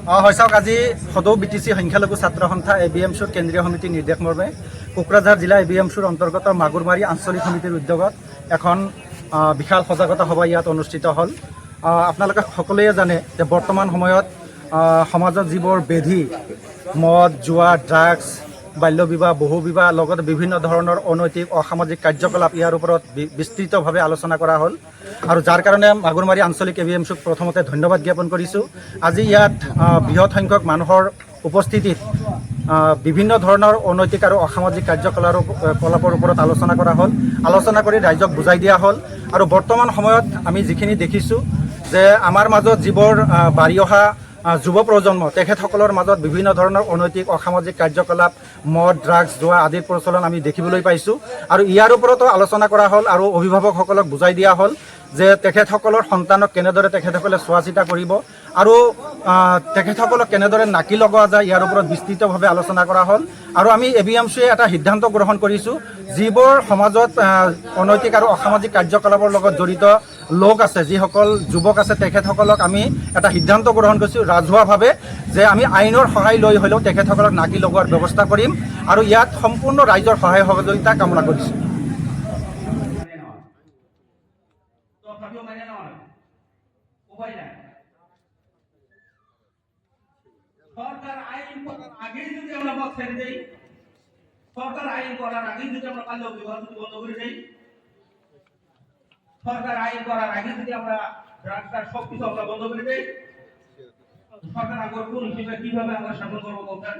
হয় চাওক, আজি সদৌ BTC সংখ্যালঘু ছাত্ৰ সন্থা ABMCৰ কেন্দ্ৰীয় সমিতিৰ নিৰ্দেশ মৰ্মে কোকৰাঝাৰ জিলা ABMCৰ অন্তৰ্গত মাগুৰমাৰী আঞ্চলিক সমিতিৰ উদ্যোগত এখন বিশাল সজাগতা সভা ইয়াত অনুষ্ঠিত হ'ল। আপোনালোকে সকলোৱে জানে যে বৰ্তমান সময়ত সমাজত যিবোৰ ব্যাধি, মদ, জুৱা, ড্ৰাগছ, বাল্য বিবাহ, বহু বিবাহ, লগতে বিভিন্ন ধৰণৰ অনৈতিক অসামাজিক কাৰ্যকলাপ, ইয়াৰ ওপৰত বিস্তৃতভাৱে আলোচনা কৰা হ'ল। আৰু যাৰ কাৰণে মাগুৰমাৰী আঞ্চলিক ABMCক প্ৰথমতে ধন্যবাদ জ্ঞাপন কৰিছোঁ। আজি ইয়াত বৃহৎ সংখ্যক মানুহৰ উপস্থিতিত বিভিন্ন ধৰণৰ অনৈতিক আৰু অসামাজিক কাৰ্যকলাপৰ ওপৰত আলোচনা কৰা হ'ল। আলোচনা কৰি ৰাইজক বুজাই দিয়া হ'ল। আৰু বৰ্তমান সময়ত আমি যিখিনি দেখিছোঁ যে আমাৰ মাজত যিবোৰ বাঢ়ি অহা যুৱ প্ৰজন্ম, তেখেতসকলৰ মাজত বিভিন্ন ধৰণৰ অনৈতিক অসামাজিক কাৰ্যকলাপ, মদ, ড্ৰাগছ, জুৱা আদিৰ প্ৰচলন আমি দেখিবলৈ পাইছোঁ। আৰু ইয়াৰ ওপৰতো আলোচনা কৰা হ'ল আৰু অভিভাৱকসকলক বুজাই দিয়া হ'ল যে তেখেতসকলৰ সন্তানক কেনেদৰে তেখেতসকলে চোৱা চিতা কৰিব আৰু তেখেতসকলক কেনেদৰে নাকি লগোৱা যায়, ইয়াৰ ওপৰত বিস্তৃতভাৱে আলোচনা কৰা হ'ল। আৰু আমি ABMCয়ে এটা সিদ্ধান্ত গ্ৰহণ কৰিছোঁ, যিবোৰ সমাজত অনৈতিক আৰু অসামাজিক কাৰ্যকলাপৰ লগত জড়িত লোক আছে, যিসকল যুৱক আছে, তেখেতসকলক আমি এটা সিদ্ধান্ত গ্ৰহণ কৰিছোঁ ৰাজহুৱাভাৱে, যে আমি আইনৰ সহায় লৈ হ'লেও তেখেতসকলক নাকি লগোৱাৰ ব্যৱস্থা কৰিম। আৰু ইয়াত সম্পূৰ্ণ ৰাইজৰ সহায় সহযোগিতা কামনা কৰিছোঁ। সরকার আইন করার আগেই যদি আমরা মত ছেড়ে দেই, সরকার আইন করার আগেই যদি আমরা বাল্য বিবাহ বন্ধ করে দেই, সরকার আইন করার আগে যদি আমরা রাস্তার সবকিছু আমরা বন্ধ করে দেই, সরকার আগর কোন হিসেবে কিভাবে আমরা শাসন করবো বলতেন?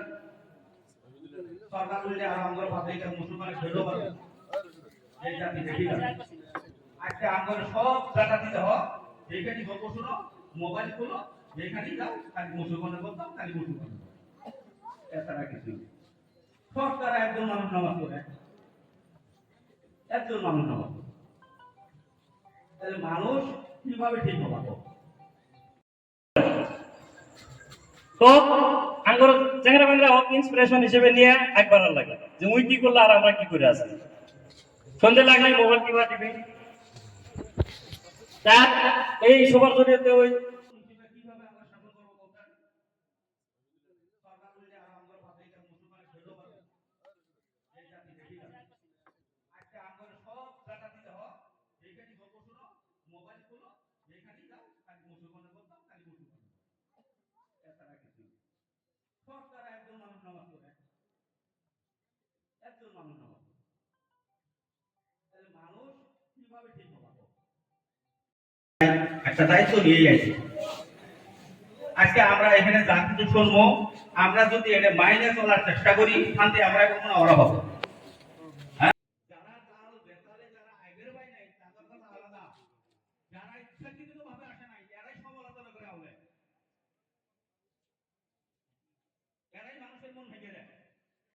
সরকার বললে আমরা পাবলিক মুসলমানের ছেড়ে দেবো, এই জাতি দেখি না। আজকে আমাদের সব ডাটা দিতে হয়, যেখানে গল্প শুনো, মোবাইল খুলো, যেখানেই যাও খালি মুসলমানের বলতাম, খালি মুসলমান, এছাড়া কিছু। সরকার একজন মানুষ নামাজ পড়ে, একজন মানুষ নামাজ পড়ে, তাহলে মানুষ কিভাবে ঠিক হবো? তো আঙ্গুর চেহারা বাংলা ইন্সপিরেশন হিসেবে নিয়ে একবার লাগে যে উই কি করলে আর আমরা কি করে আছি। সন্ধ্যে লাগলে মোবাইল কিংবা টিভি, তার এই সবার জড়িয়ে ওই সরকার একজন মানুষ নামাজ পড়ে, একজন মানুষ নামাজ পড়ে, তাহলে মানুষ কিভাবে ঠিক হবো? একটা দায়িত্ব নিয়ে যাচ্ছে। আজকে আমরা এখানে যা কিছু শুনবো, আমরা যদি এটা মাইনে চলার চেষ্টা করি, শান্তি আমরা কখনো অভাব হবো। যারা জাল বেতালে, যারা আগের বাই নাই, তাদের কথা আলাদা। যারা ইচ্ছাকৃতভাবে আসে